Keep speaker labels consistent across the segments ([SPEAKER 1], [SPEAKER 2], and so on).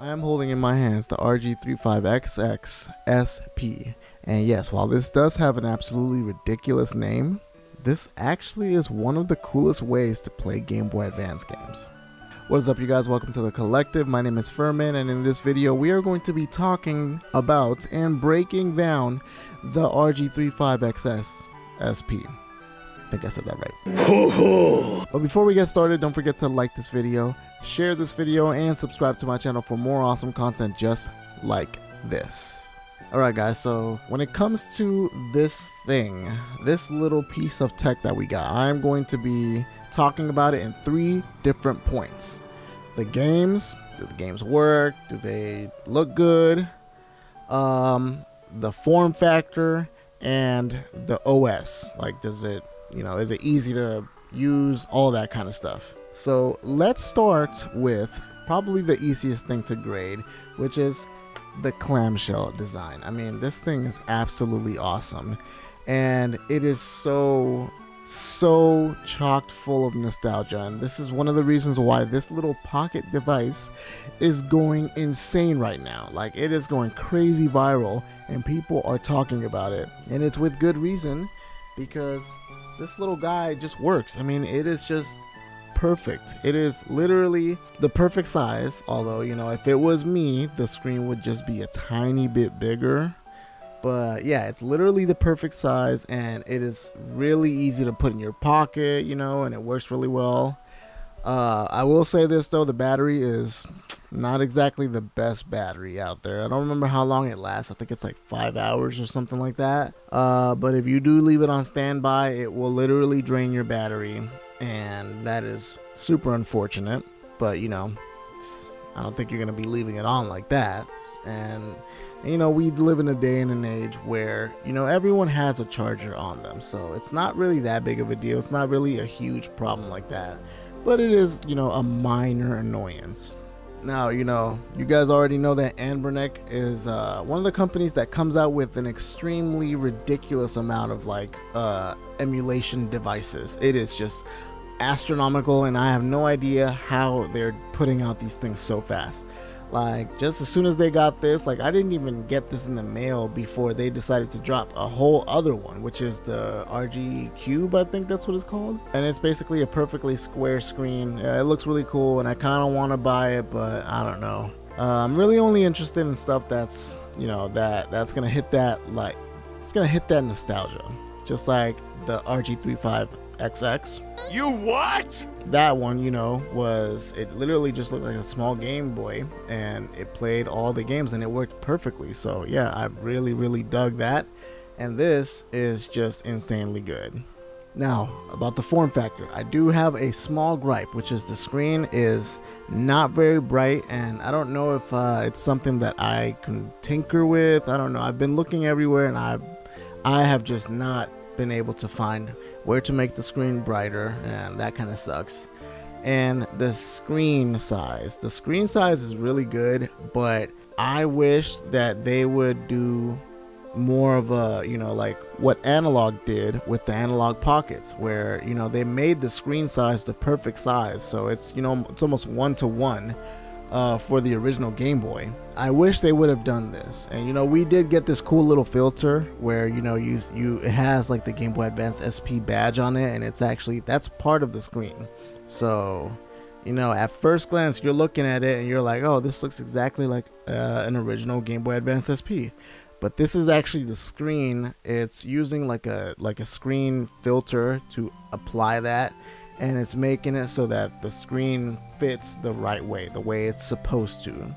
[SPEAKER 1] I am holding in my hands the RG35XX SP, and yes, while this does have an absolutely ridiculous name, this actually is one of the coolest ways to play Game Boy Advance games. What is up, you guys? Welcome to the collective. My name is Furman, and in this video we are going to be talking about and breaking down the RG35XX SP. I think I said that right. But before we get started, don't forget to like this video, share this video, and subscribe to my channel for more awesome content just like this. Alright guys, so when it comes to this thing, this little piece of tech that we got, I'm going to be talking about it in 3 different points. The games, do the games work? Do they look good? The form factor, and the OS. Like, does it, is it easy to use? All that kind of stuff. So let's start with probably the easiest thing to grade, which is the clamshell design. I mean, this thing is absolutely awesome, and it is so chocked full of nostalgia, and this is one of the reasons why this little pocket device is going insane right now. Like, it is going crazy viral and people are talking about it, and it's with good reason, because this little guy just works. I mean, it is just perfect. It is literally the perfect size, although, if it was me, the screen would just be a tiny bit bigger. But yeah, it's literally the perfect size, and it is really easy to put in your pocket, and it works really well. I will say this though, the battery is not exactly the best battery out there. I don't remember how long it lasts. I think it's like 5 hours or something like that. But if you do leave it on standby, it will literally drain your battery, and that is super unfortunate. But I don't think you're gonna be leaving it on like that. And we live in a day and an age where everyone has a charger on them, so it's not really that big of a deal. It's not really a huge problem like that, but it is a minor annoyance. Now, you guys already know that Anbernic is one of the companies that comes out with an extremely ridiculous amount of emulation devices. It is just astronomical, and I have no idea how they're putting out these things so fast. Like, just as soon as they got this, I didn't even get this in the mail before they decided to drop a whole other one, which is the RG Cube, I think that's what it's called. And it's basically a perfectly square screen. It looks really cool, and I kind of want to buy it, but I don't know. I'm really only interested in stuff that's, that's gonna hit that, it's gonna hit that nostalgia, just like the RG35XX.
[SPEAKER 2] You what?
[SPEAKER 1] That one, it literally just looked like a small Game Boy, and it played all the games, and it worked perfectly. So yeah, I really dug that, and this is just insanely good. Now, about the form factor, I do have a small gripe, which is the screen is not very bright, and I don't know if it's something that I can tinker with. I don't know. I've been looking everywhere, and I have just not been able to find where to make the screen brighter, and that kind of sucks. And the screen size is really good, but I wish that they would do more of a like what Analog did with the analog pockets, where they made the screen size the perfect size, so it's it's almost 1-to-1 for the original Game Boy. I wish they would have done this. And we did get this cool little filter where it has like the Game Boy Advance SP badge on it, and it's actually, that's part of the screen. So at first glance you're looking at it and you're like, oh, this looks exactly like an original Game Boy Advance SP, but this is actually the screen. It's using like a screen filter to apply that, and it's making it so that the screen fits the right way, the way it's supposed to.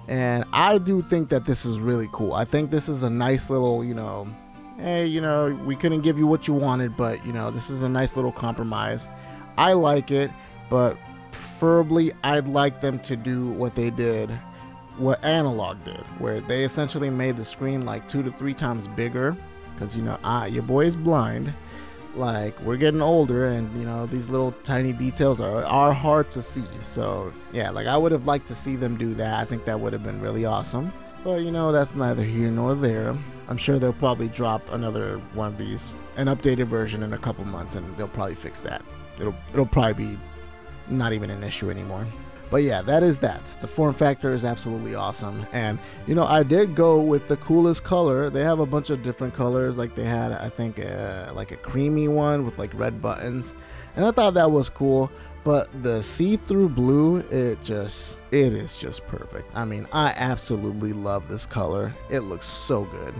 [SPEAKER 1] And I do think that this is really cool. I think this is a nice little, hey, we couldn't give you what you wanted, but this is a nice little compromise. I like it, but preferably I'd like them to do what they did, what Analog did, where they essentially made the screen like 2 to 3 times bigger, because your boy is blind. Like, we're getting older, and these little tiny details are hard to see. So yeah, I would have liked to see them do that. I think that would have been really awesome, but that's neither here nor there. I'm sure they'll probably drop another one of these, an updated version, in a couple months, and they'll probably fix that. It'll probably be not even an issue anymore. But yeah, that is that. The form factor is absolutely awesome. And you know, I did go with the coolest color. They have a bunch of different colors. Like they had, I think, like a creamy one with like red buttons, and I thought that was cool. But the see-through blue, it is just perfect. I mean, I absolutely love this color. It looks so good.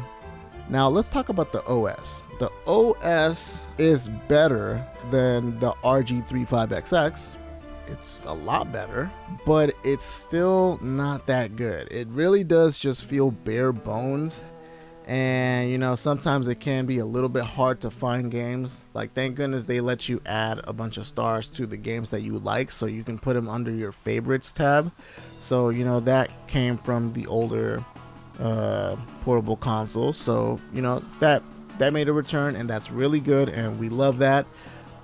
[SPEAKER 1] Now let's talk about the OS. The OS is better than the RG35XX. It's a lot better, but it's still not that good. It really does just feel bare bones. And you know, sometimes it can be a little bit hard to find games. Like, thank goodness they let you add a bunch of stars to the games that you like, so you can put them under your favorites tab. So you know, that came from the older portable consoles, so you know, that made a return, and that's really good, and we love that.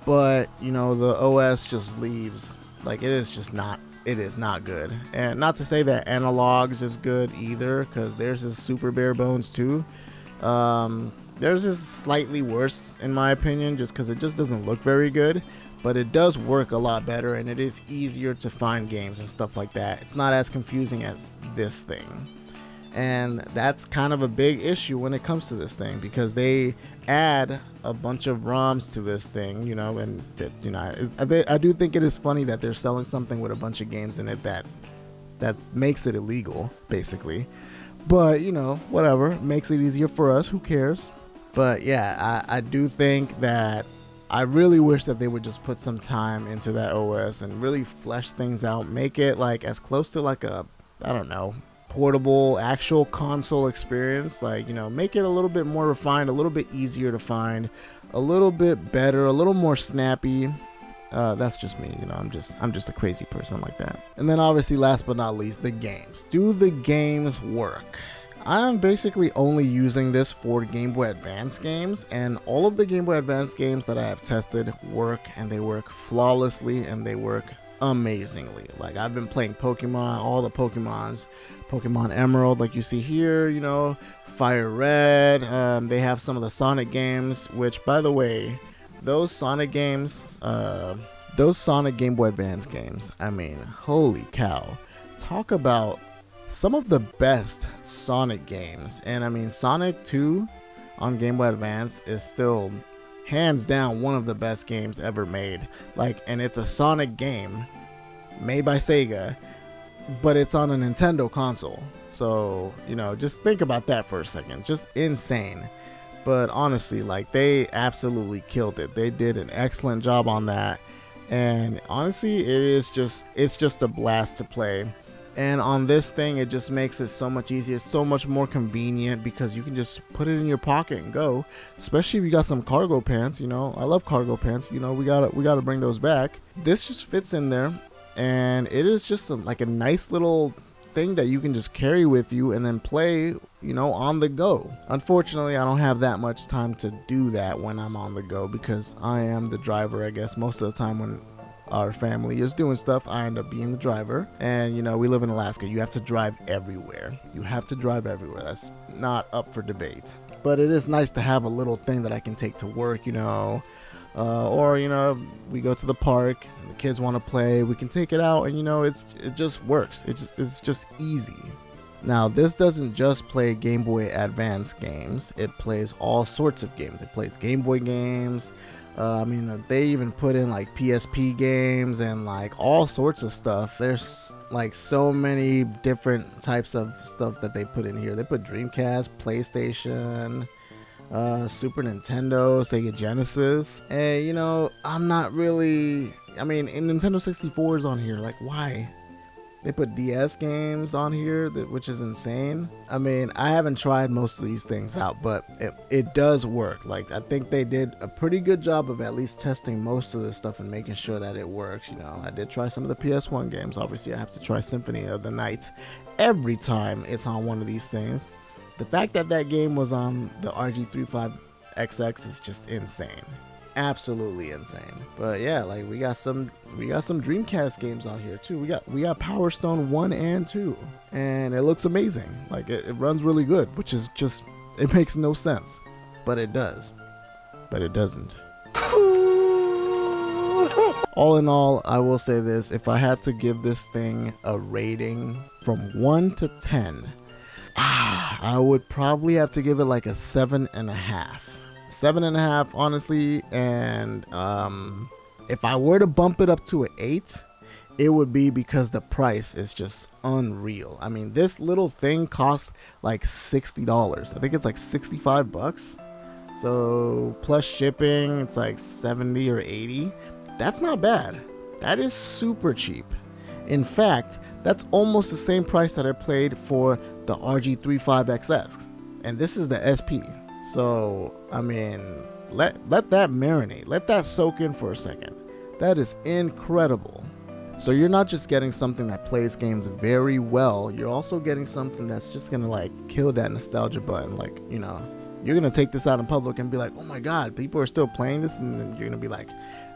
[SPEAKER 1] But you know, the OS just leaves, like, it is not good. And not to say that analogs is good either, because theirs is super bare bones too. Theirs is slightly worse in my opinion, just because it just doesn't look very good, but it does work a lot better, and it is easier to find games and stuff like that. It's not as confusing as this thing, and that's kind of a big issue when it comes to this thing, because they add a bunch of ROMs to this thing, you know, and that, you know, I do think it is funny that they're selling something with a bunch of games in it that makes it illegal, basically. But you know, whatever, makes it easier for us, who cares? But yeah, I do think that I really wish that they would just put some time into that OS and really flesh things out, make it like as close to like a, I don't know, portable actual console experience. Like, you know, make it a little bit more refined, a little bit easier to find, a little bit better, a little more snappy. That's just me, you know, I'm just a crazy person like that. And then obviously, last but not least, the games. Do the games work? I'm basically only using this for Game Boy Advance games, and all of the Game Boy Advance games that I have tested work, and they work flawlessly, and they work amazingly. Like, I've been playing Pokemon, all the Pokemons, Pokemon Emerald, like you see here, you know, Fire Red. They have some of the Sonic games, which, by the way, those Sonic games, those Sonic Game Boy Advance games, I mean, holy cow, talk about some of the best Sonic games. And I mean, Sonic 2 on Game Boy Advance is still hands down one of the best games ever made. Like, and it's a Sonic game made by Sega, but it's on a Nintendo console. So, you know, just think about that for a second. Just insane. But honestly, like, they absolutely killed it. They did an excellent job on that. And honestly, it's just a blast to play. And on this thing, it just makes it so much easier, so much more convenient, because you can just put it in your pocket and go. Especially if you got some cargo pants, you know. I love cargo pants, you know, we gotta bring those back. This just fits in there, and it is just like a nice little thing that you can just carry with you and then play, you know, on the go. Unfortunately, I don't have that much time to do that when I'm on the go, because I am the driver, I guess. Most of the time when our family is doing stuff, I end up being the driver. And you know, we live in Alaska. You have to drive everywhere. You have to drive everywhere. That's not up for debate. But it is nice to have a little thing that I can take to work, you know, or you know, we go to the park, the kids want to play, we can take it out, and you know, it just works. It's just easy. Now, this doesn't just play Game Boy Advance games. It plays all sorts of games. It plays Game Boy games. I mean, they even put in like PSP games and like all sorts of stuff. There's like so many different types of stuff that they put in here. They put Dreamcast, PlayStation, Super Nintendo, Sega Genesis. And you know, I'm not really, I mean, and Nintendo 64 is on here. Like, why? They put DS games on here, which is insane. I mean, I haven't tried most of these things out, but it does work. Like, I think they did a pretty good job of at least testing most of this stuff and making sure that it works. You know, I did try some of the PS1 games. Obviously, I have to try Symphony of the Night every time it's on one of these things. The fact that that game was on the RG35XX is just insane. Absolutely insane. But yeah, like, we got some Dreamcast games on here too. We got Power Stone 1 and 2, and it looks amazing. Like, it runs really good, which is just, it makes no sense, but it does. But it doesn't. All in all, I will say this: if I had to give this thing a rating from 1 to 10, I would probably have to give it like a 7.5. 7.5, honestly. And if I were to bump it up to an 8, it would be because the price is just unreal. I mean, this little thing costs like $60. I think it's like 65 bucks. So plus shipping, it's like 70 or 80. That's not bad. That is super cheap. In fact, that's almost the same price that I paid for the RG35XX, and this is the SP. So I mean, let that marinate, let that soak in for a second. That is incredible. So you're not just getting something that plays games very well, you're also getting something that's just gonna like kill that nostalgia button. Like, you know, you're gonna take this out in public and be like, oh my god, people are still playing this, and then you're gonna be like,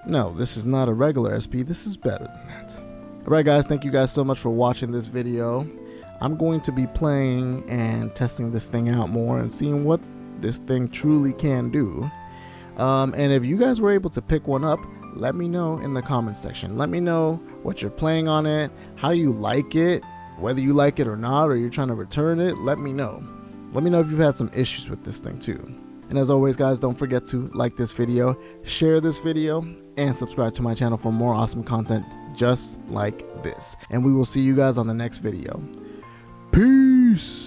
[SPEAKER 1] no, this is not a regular SP, this is better than that. Alright guys, thank you guys so much for watching this video. I'm going to be playing and testing this thing out more and seeing what this thing truly can do. And if you guys were able to pick one up, let me know in the comments section. Let me know what you're playing on it, how you like it, whether you like it or not, or you're trying to return it. Let me know. Let me know if you've had some issues with this thing too. And as always guys, don't forget to like this video, share this video, and subscribe to my channel for more awesome content just like this. And we will see you guys on the next video. Peace!